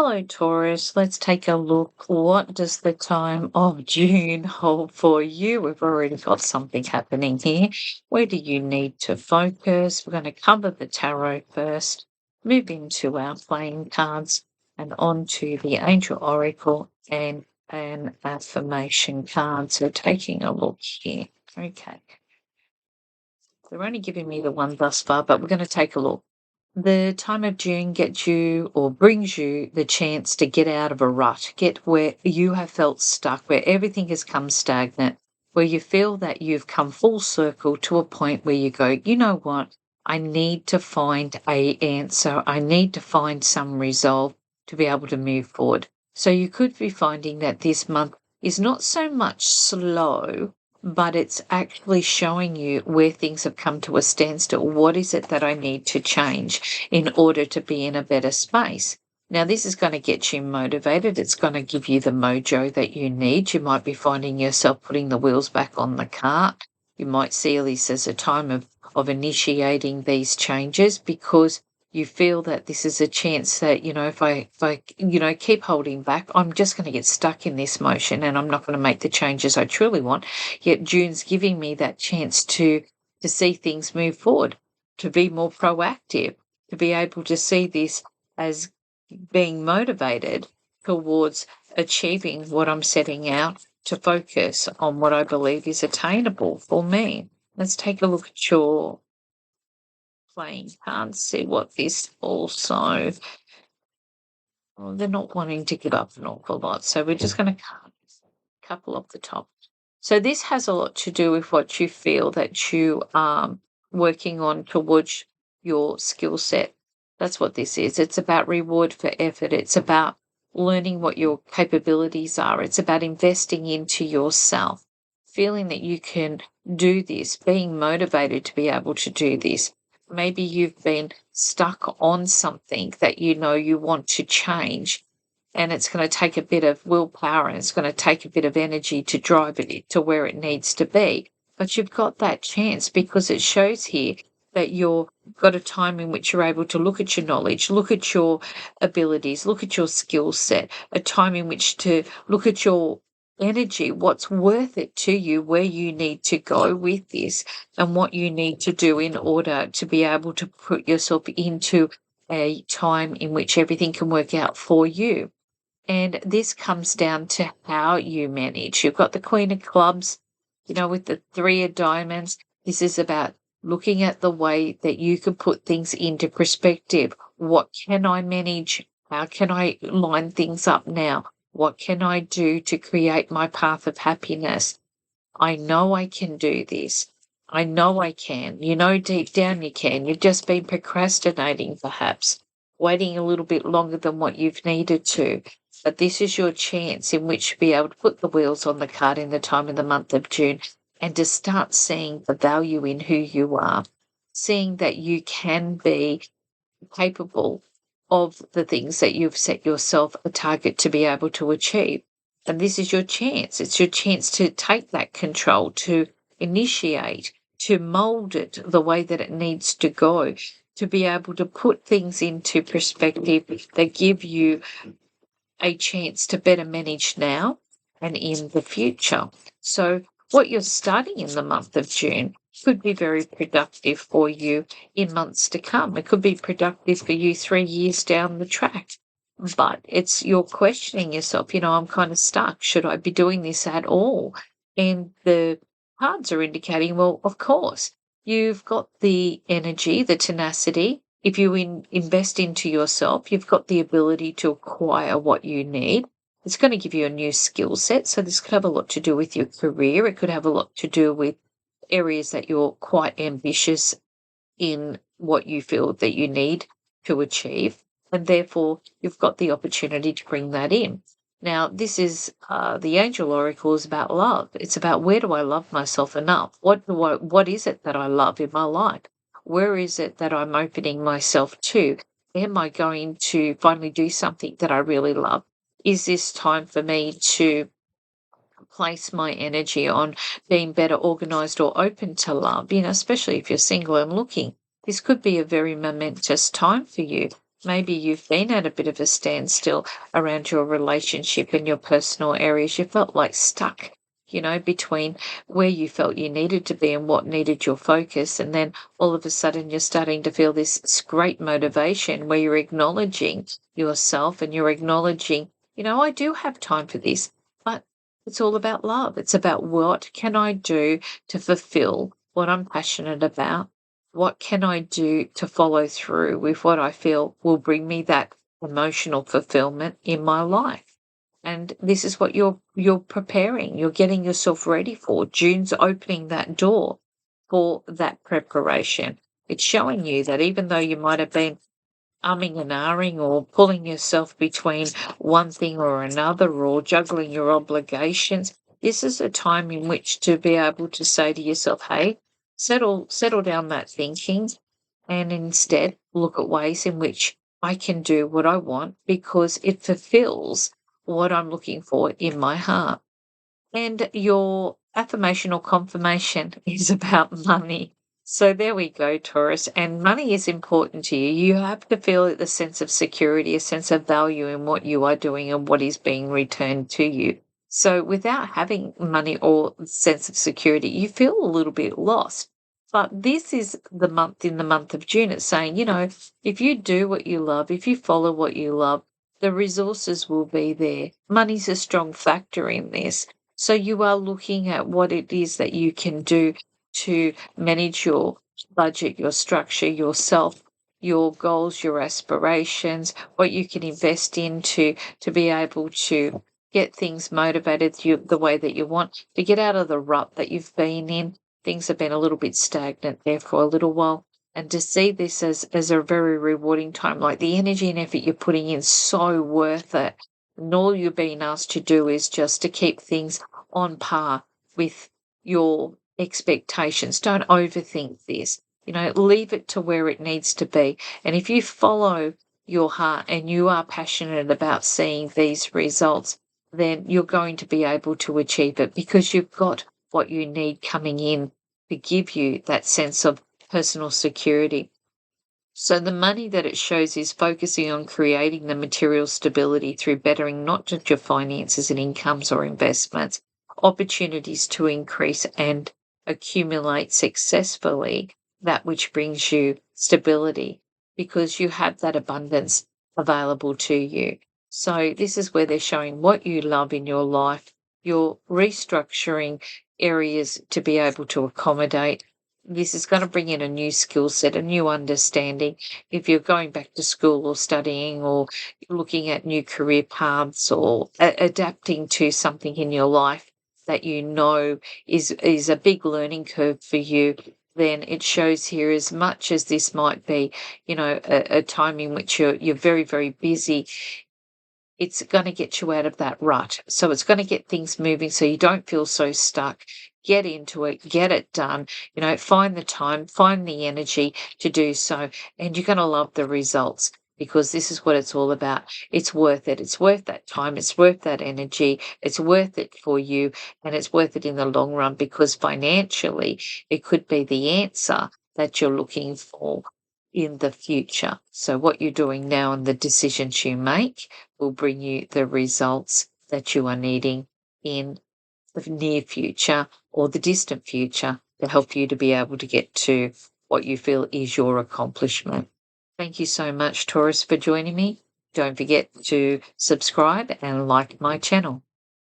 Hello, Taurus. Let's take a look. What does the time of June hold for you? We've already got something happening here. Where do you need to focus? We're going to cover the tarot first, move into our playing cards, and on to the Angel Oracle and an affirmation card. So taking a look here. Okay. They're only giving me the one thus far, but we're going to take a look. The time of June gets you or brings you the chance to get out of a rut, get where you have felt stuck, where everything has come stagnant, where you feel that you've come full circle to a point where you go, you know what? I need to find a answer. I need to find some resolve to be able to move forward. So you could be finding that this month is not so much slow, but it's actually showing you where things have come to a standstill. What is it that I need to change in order to be in a better space? Now, this is going to get you motivated. It's going to give you the mojo that you need. You might be finding yourself putting the wheels back on the cart. You might see this as a time of initiating these changes because you feel that this is a chance that, if I keep holding back, I'm just going to get stuck in this motion and I'm not going to make the changes I truly want. Yet June's giving me that chance to see things move forward, to be more proactive, to be able to see this as being motivated towards achieving what I'm setting out to focus on, what I believe is attainable for me. Let's take a look at your playing cards, see what this also... Well, they're not wanting to give up an awful lot, so we're just going to cut a couple off the top. So this has a lot to do with what you feel that you are working on towards your skill set. That's what this is. It's about reward for effort. It's about learning what your capabilities are. It's about investing into yourself, feeling that you can do this, being motivated to be able to do this. Maybe you've been stuck on something that you know you want to change, and it's going to take a bit of willpower and it's going to take a bit of energy to drive it to where it needs to be. But you've got that chance because it shows here that you've got a time in which you're able to look at your knowledge, look at your abilities, look at your skill set, a time in which to look at your energy, what's worth it to you, where you need to go with this, and what you need to do in order to be able to put yourself into a time in which everything can work out for you. And this comes down to how you manage. You've got the Queen of Clubs, with the Three of Diamonds. This is about looking at the way that you can put things into perspective. What can I manage? How can I line things up now? What can I do to create my path of happiness? I know I can do this. I know I can. Deep down you can. You've just been procrastinating, perhaps, waiting a little bit longer than what you've needed to. But this is your chance in which to be able to put the wheels on the cart in the time of the month of June and to start seeing the value in who you are, seeing that you can be capable of the things that you've set yourself a target to be able to achieve. And this is your chance. It's your chance to take that control, to initiate, to mold it the way that it needs to go, to be able to put things into perspective that give you a chance to better manage now and in the future. So what you're studying in the month of June could be very productive for you in months to come. It could be productive for you 3 years down the track. But you're questioning yourself, I'm kind of stuck. Should I be doing this at all? And the cards are indicating, well, of course, you've got the energy, the tenacity. If you invest into yourself, you've got the ability to acquire what you need. It's going to give you a new skill set. So this could have a lot to do with your career. It could have a lot to do with areas that you're quite ambitious in, what you feel that you need to achieve. And therefore, you've got the opportunity to bring that in. Now, this is the Angel Oracle is about love. It's about, where do I love myself enough? What is it that I love in my life? Where is it that I'm opening myself to? Am I going to finally do something that I really love? Is this time for me to place my energy on being better organized or open to love, especially if you're single and looking? This could be a very momentous time for you. maybe you've been at a bit of a standstill around your relationship and your personal areas. You felt like stuck, between where you felt you needed to be and what needed your focus. And then all of a sudden, you're starting to feel this great motivation where you're acknowledging yourself and you're acknowledging, I do have time for this, but it's all about love. It's about what can I do to fulfill what I'm passionate about? What can I do to follow through with what I feel will bring me that emotional fulfillment in my life? And this is what you're preparing. You're getting yourself ready for. June's opening that door for that preparation. It's showing you that even though you might have been umming and ahhing or pulling yourself between one thing or another or juggling your obligations, this is a time in which to be able to say to yourself, hey, settle down that thinking and instead look at ways in which I can do what I want because it fulfills what I'm looking for in my heart. And your affirmation or confirmation is about money. So there we go, Taurus. And money is important to you. You have to feel the sense of security, a sense of value in what you are doing and what is being returned to you. So without having money or sense of security, you feel a little bit lost. But this is the month in the month of June. It's saying, if you do what you love, if you follow what you love, the resources will be there. Money's a strong factor in this. So you are looking at what it is that you can do to manage your budget, your structure, yourself, your goals, your aspirations, what you can invest into to be able to get things motivated the way that you want, to get out of the rut that you've been in. Things have been a little bit stagnant there for a little while. And to see this as a very rewarding time, like the energy and effort you're putting in, so worth it. And all you're being asked to do is just to keep things on par with your expectations. Don't overthink this. Leave it to where it needs to be. And if you follow your heart and you are passionate about seeing these results, then you're going to be able to achieve it because you've got what you need coming in to give you that sense of personal security. So the money that it shows is focusing on creating the material stability through bettering not just your finances and incomes or investments, opportunities to increase and accumulate successfully that which brings you stability because you have that abundance available to you. So this is where they're showing what you love in your life. You're restructuring areas to be able to accommodate. This is going to bring in a new skill set, a new understanding. If you're going back to school or studying or looking at new career paths or adapting to something in your life that is a big learning curve for you, then it shows here as much as this might be, a time in which you're very, very busy. It's going to get you out of that rut. So it's going to get things moving so you don't feel so stuck. Get into it, get it done, find the time, find the energy to do so. And you're going to love the results because this is what it's all about. It's worth it. It's worth that time. It's worth that energy. It's worth it for you. And it's worth it in the long run because financially it could be the answer that you're looking for in the future. So what you're doing now and the decisions you make will bring you the results that you are needing in the near future or the distant future to help you to be able to get to what you feel is your accomplishment. Thank you so much, Taurus, for joining me. Don't forget to subscribe and like my channel.